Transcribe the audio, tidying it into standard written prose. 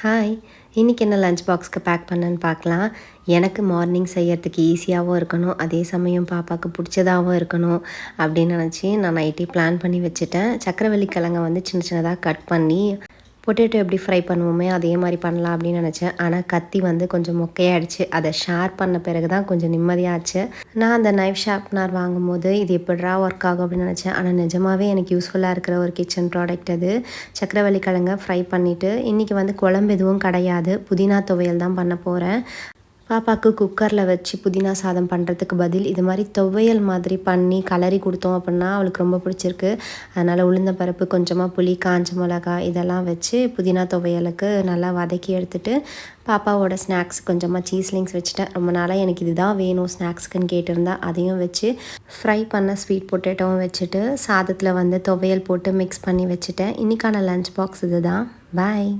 Hi, இன்றைக்கி என்ன lunch பாக்ஸ்க்கு back பண்ணேன்னு பார்க்கலாம். எனக்கு மார்னிங் செய்யறதுக்கு ஈஸியாகவும் இருக்கணும், அதே சமயம் பாப்பாவுக்கு பிடிச்சதாகவும் இருக்கணும் அப்படின்னு நினச்சி நான் நைட்டே பிளான் பண்ணி வச்சுட்டேன். சக்கரவள்ளி கிழங்க வந்து சின்ன சின்னதாக கட் பண்ணி பொட்டேட்டோ எப்படி ஃப்ரை பண்ணுவோமே அதே மாதிரி பண்ணலாம் அப்படின்னு நினச்சேன். ஆனால் கத்தி வந்து கொஞ்சம் மொக்கையாகிடுச்சு. அதை ஷேர் பண்ண பிறகு தான் கொஞ்சம் நிம்மதியாச்சு. நான் அந்த நைஃப் ஷார்ப்னர் வாங்கும்போது இது எப்படிரா ஒர்க் ஆகும் அப்படின்னு நினச்சேன். ஆனால் நிஜமாகவே எனக்கு யூஸ்ஃபுல்லாக இருக்கிற ஒரு கிச்சன் ப்ராடக்ட் அது. சக்கரவள்ளி கிழங்க ஃப்ரை பண்ணிவிட்டு இன்றைக்கி வந்து குழம்பு எதுவும் கிடையாது, புதினா துவையல் தான் பண்ண போகிறேன். பாப்பாவுக்கு குக்கரில் வச்சு புதினா சாதம் பண்ணுறதுக்கு பதில் இது மாதிரி துவையல் மாதிரி பண்ணி கலரி கொடுத்தோம் அப்படின்னா அவளுக்கு ரொம்ப பிடிச்சிருக்கு. அதனால் உளுந்தம்பருப்பு, கொஞ்சமாக புளி, காஞ்ச மிளகாய் இதெல்லாம் வச்சு புதினா துவையலுக்கு நல்லா வதக்கி எடுத்துகிட்டு பாப்பாவோட ஸ்நாக்ஸ் கொஞ்சமாக சீஸ்லிங்ஸ் வச்சுட்டேன். ரொம்ப நாளாக எனக்கு இதுதான் வேணும் ஸ்நாக்ஸுக்குன்னு கேட்டிருந்தா அதையும் வச்சு ஃப்ரை பண்ண ஸ்வீட் பொட்டேட்டோவும் வச்சுட்டு சாதத்தில் வந்து துவையல் போட்டு மிக்ஸ் பண்ணி வச்சுட்டேன். இன்றைக்கான லஞ்ச் பாக்ஸ் இது தான். பாய்.